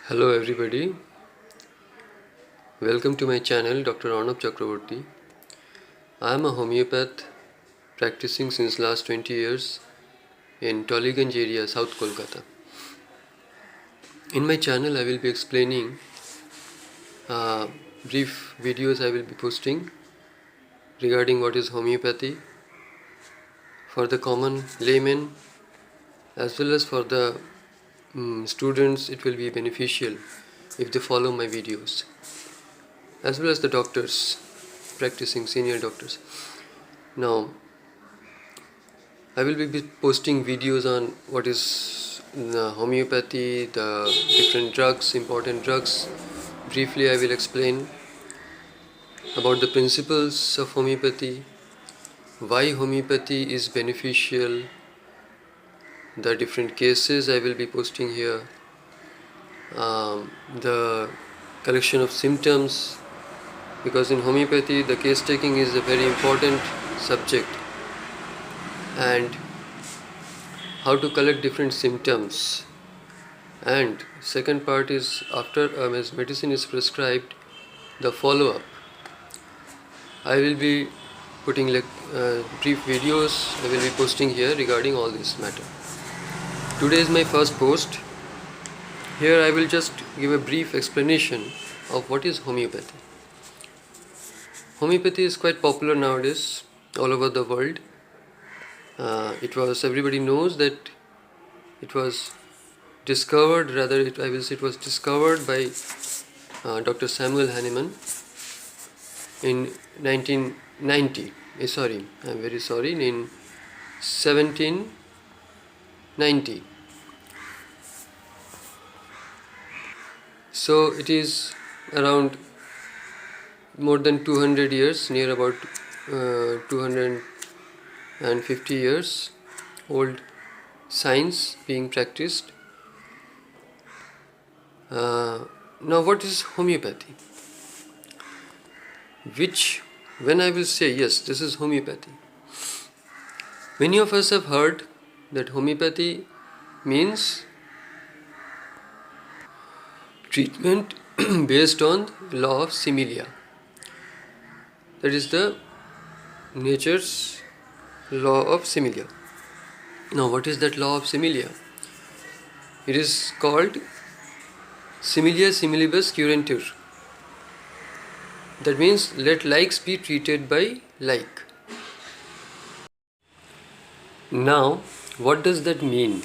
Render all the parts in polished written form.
Hello everybody, welcome to my channel Dr. Arnab Chakraborty. I am a homeopath practicing since last 20 years in Tollygunj area, South Kolkata. In my channel I will be explaining brief videos I will be posting regarding what is homeopathy for the common layman as well as for the students. It will be beneficial if they follow my videos, as well as the doctors, practicing senior doctors. Now, I will be posting videos on what is the homeopathy, the different drugs, important drugs. Briefly, I will explain about the principles of homeopathy, why homeopathy is beneficial, the different cases I will be posting here, the collection of symptoms, because in homeopathy the case taking is a very important subject, and how to collect different symptoms. And second part is after medicine is prescribed, the follow-up. I will be putting brief videos I will be posting here regarding all this matter. Today is my first post. Here I will just give a brief explanation of what is homeopathy. Homeopathy is quite popular nowadays all over the world. Everybody knows that it was discovered, it was discovered by Dr. Samuel Hahnemann in 1990. I'm very sorry, in 1790. So it is around more than 200 years, near about 250 years old science being practiced. Now what is homeopathy? When I will say yes, this is homeopathy, many of us have heard that homeopathy means treatment based on law of similia. That is the nature's law of similia. Now what is that law of similia? It is called similia similibus curantur. That means let likes be treated by like. Now what does that mean?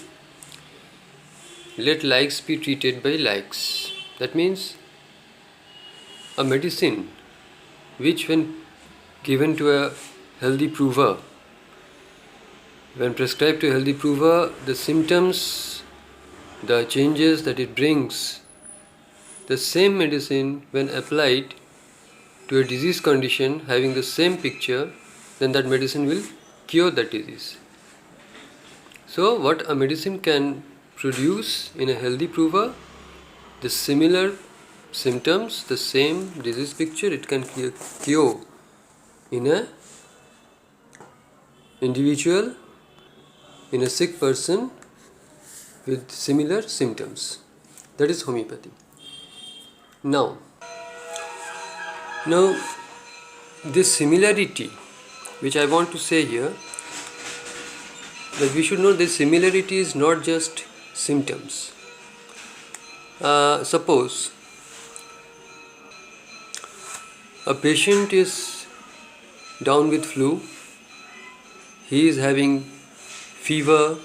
Let likes be treated by likes. That means a medicine which, when given to a healthy prover, when prescribed to a healthy prover, the symptoms, the changes that it brings, the same medicine when applied to a disease condition having the same picture, then that medicine will cure that disease. So what a medicine can produce in a healthy prover, the similar symptoms, the same disease picture, it can cure in a individual, in a sick person with similar symptoms. That is homeopathy. Now this similarity, which I want to say here, that we should know this similarity is not just symptoms. Suppose a patient is down with flu, he is having fever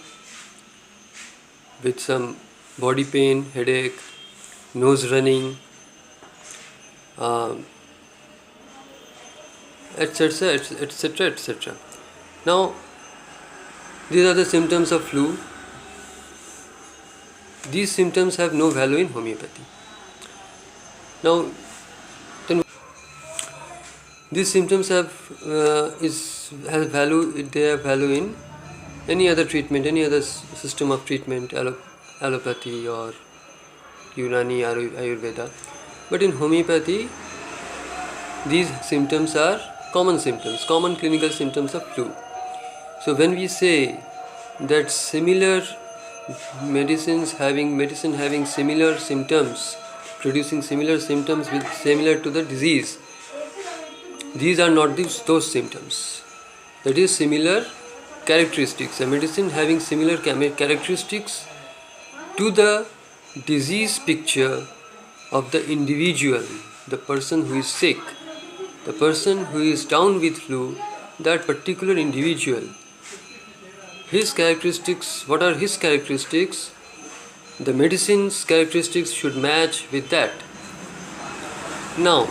with some body pain, headache, nose running, etc., etc., etc. Now these are the symptoms of flu. These symptoms have no value in homeopathy. Now then these symptoms have value. They have value in any other treatment, any other system of treatment, allopathy or Unani or Ayurveda. But in homeopathy, these symptoms are common symptoms, common clinical symptoms of flu. So when we say that similar medicine having similar symptoms, producing similar symptoms with similar to the disease. These are not those symptoms. That is similar characteristics. A medicine having similar characteristics to the disease picture of the individual, the person who is sick, the person who is down with flu, that particular individual. His characteristics, what are his characteristics? The medicine's characteristics should match with that. Now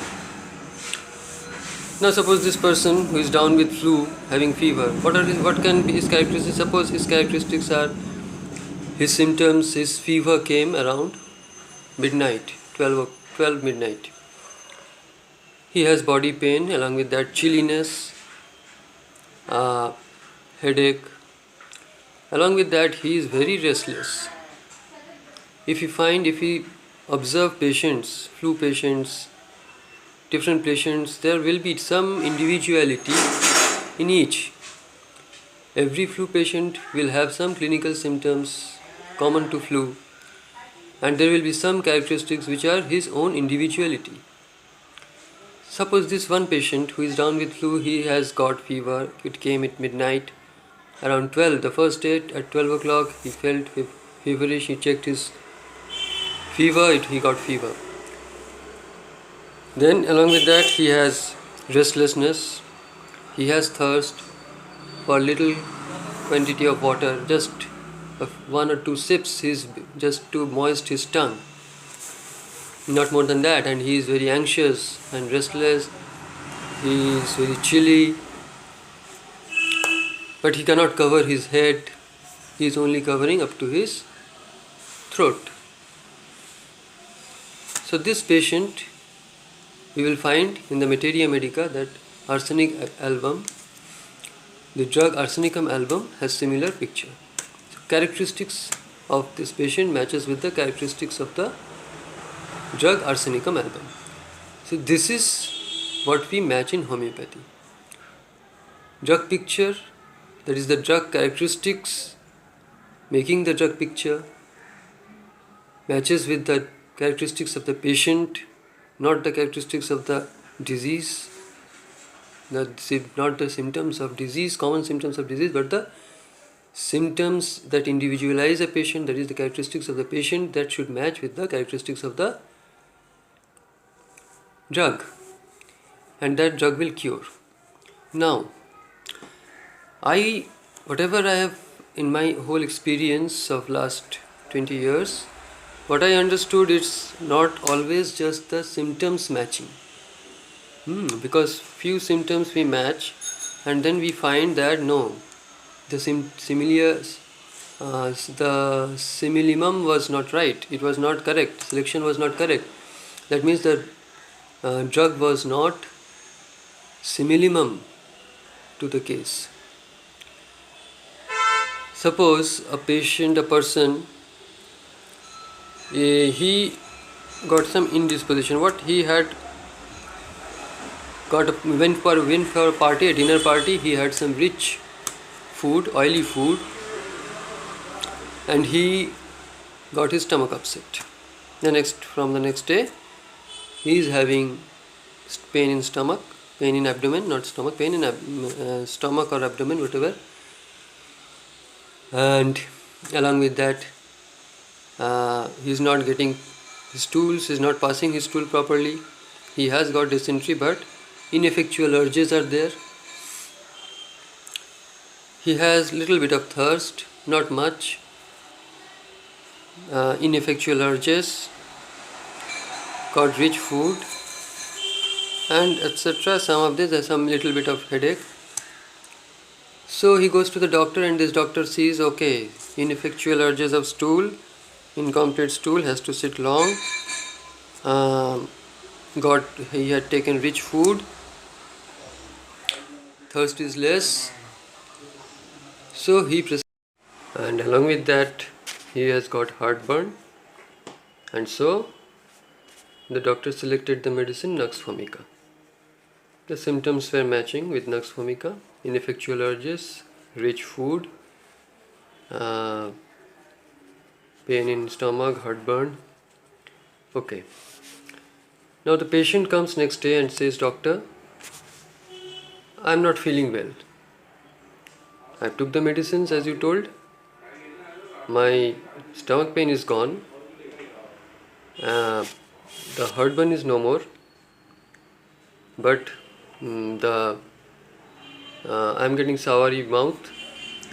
suppose this person who is down with flu, having fever, what can be his characteristics? Suppose his characteristics are, his symptoms, his fever came around midnight, 12 midnight. He has body pain, along with that chilliness, headache. Along with that, he is very restless. If we observe patients, flu patients, different patients, there will be some individuality in each. Every flu patient will have some clinical symptoms common to flu, and there will be some characteristics which are his own individuality. Suppose this one patient who is down with flu, he has got fever, it came at midnight, around 12, the first day at 12 o'clock, he felt feverish, he checked his fever, he got fever. Then along with that, he has restlessness, he has thirst for little quantity of water, just 1 or 2 sips, just to moist his tongue, not more than that. And he is very anxious and restless, he is very chilly, but he cannot cover his head, he is only covering up to his throat. So this patient, we will find in the Materia Medica that arsenic album, the drug arsenicum album, has similar picture. So characteristics of this patient matches with the characteristics of the drug arsenicum album. So this is what we match in homeopathy. Drug picture, that is the drug characteristics, making the drug picture, matches with the characteristics of the patient, not the characteristics of the disease, not the symptoms of disease, common symptoms of disease, but the symptoms that individualize a patient, that is the characteristics of the patient, that should match with the characteristics of the drug, and that drug will cure. Now, whatever I have in my whole experience of last 20 years, what I understood, it's not always just the symptoms matching. Because few symptoms we match, and then we find that no, the simillimum was not right, it was not correct, selection was not correct. That means the drug was not simillimum to the case. Suppose a person, he got some indisposition. What he had went for a party, a dinner party, he had some rich food, oily food, and he got his stomach upset. From the next day, he is having pain in stomach, pain in abdomen, not stomach, pain in stomach or abdomen, whatever. And along with that, he is not getting his stools, is not passing his stool properly. He has got dysentery, but ineffectual urges are there. He has little bit of thirst, not much. Ineffectual urges, got rich food, and etc. Some of this has some little bit of headache. So he goes to the doctor, and this doctor sees, okay, ineffectual urges of stool, incomplete stool, has to sit long, he had taken rich food, thirst is less, so and along with that he has got heartburn, and so the doctor selected the medicine Nux vomica. The symptoms were matching with Nux vomica: ineffectual urges, rich food, pain in stomach, heartburn. Okay. Now the patient comes next day and says, "Doctor, I'm not feeling well. I took the medicines as you told. My stomach pain is gone. The heartburn is no more. But I'm getting soury mouth.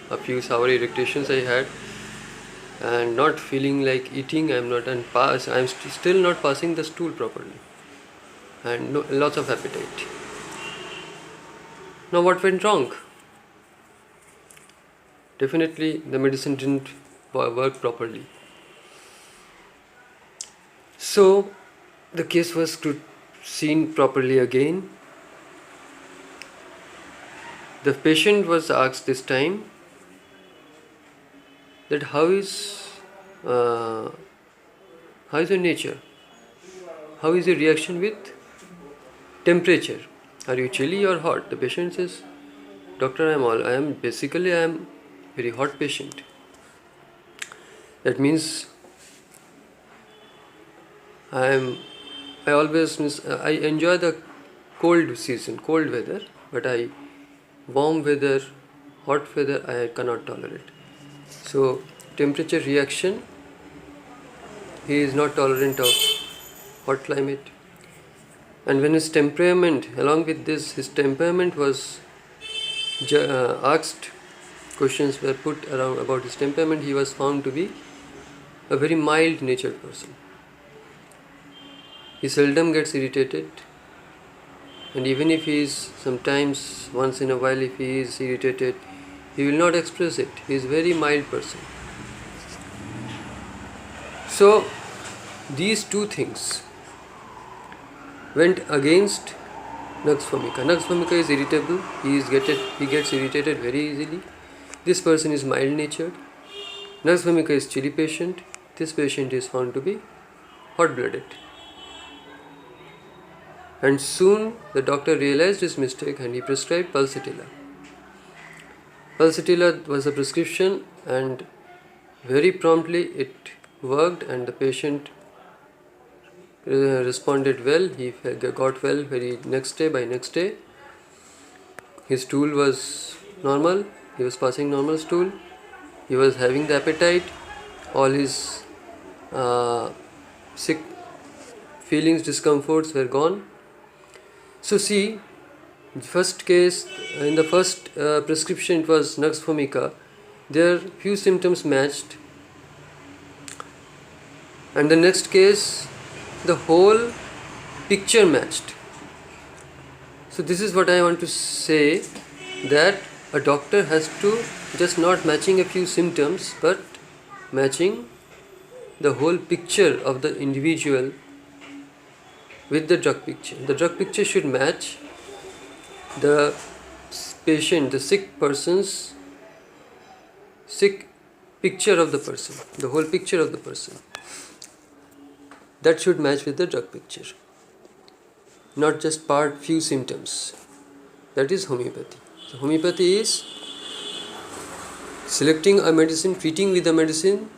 A few soury irritations I had, and not feeling like eating. I'm still not passing the stool properly, and lots of appetite. Now what went wrong? Definitely the medicine didn't work properly. So the case was seen properly again. The patient was asked this time that how is your nature? How is your reaction with temperature? Are you chilly or hot? The patient says, "Doctor, I am very hot patient." That means I enjoy the cold season, cold weather, but warm weather, hot weather I cannot tolerate. So temperature reaction, he is not tolerant of hot climate. And when his temperament, along with this, his temperament was asked, questions were put around about his temperament, he was found to be a very mild natured person. He seldom gets irritated, and even if he is sometimes, once in a while, if he is irritated, he will not express it. He is a very mild person. So these two things went against nux vomica. Nux vomica is irritable. He gets irritated very easily. This person is mild natured. Nux vomica is chilly patient. This patient is found to be hot blooded. And soon the doctor realized his mistake and he prescribed pulsatilla. Pulsatilla was a prescription, and very promptly it worked, and the patient responded well. He got well by next day. His stool was normal. He was passing normal stool. He was having the appetite. All his sick feelings, discomforts were gone. So see, in the first prescription it was nux vomica. There few symptoms matched, and the next case the whole picture matched. So this is what I want to say, that a doctor has to just not matching a few symptoms, but matching the whole picture of the individual with the drug picture. The drug picture should match the patient, the sick person's sick picture of the person, the whole picture of the person. That should match with the drug picture, not just few symptoms. That is homeopathy. So homeopathy is selecting a medicine, treating with a medicine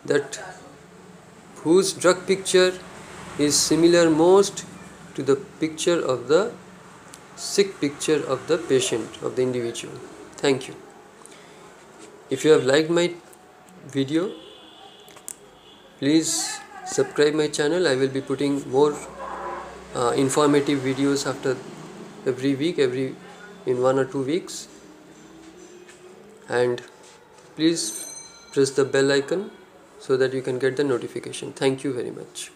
that whose drug picture is similar most to the picture of the sick picture of the patient, of the individual. Thank you. If you have liked my video, please subscribe my channel. I will be putting more informative videos after every week, in 1 or 2 weeks. And please press the bell icon so that you can get the notification. Thank you very much.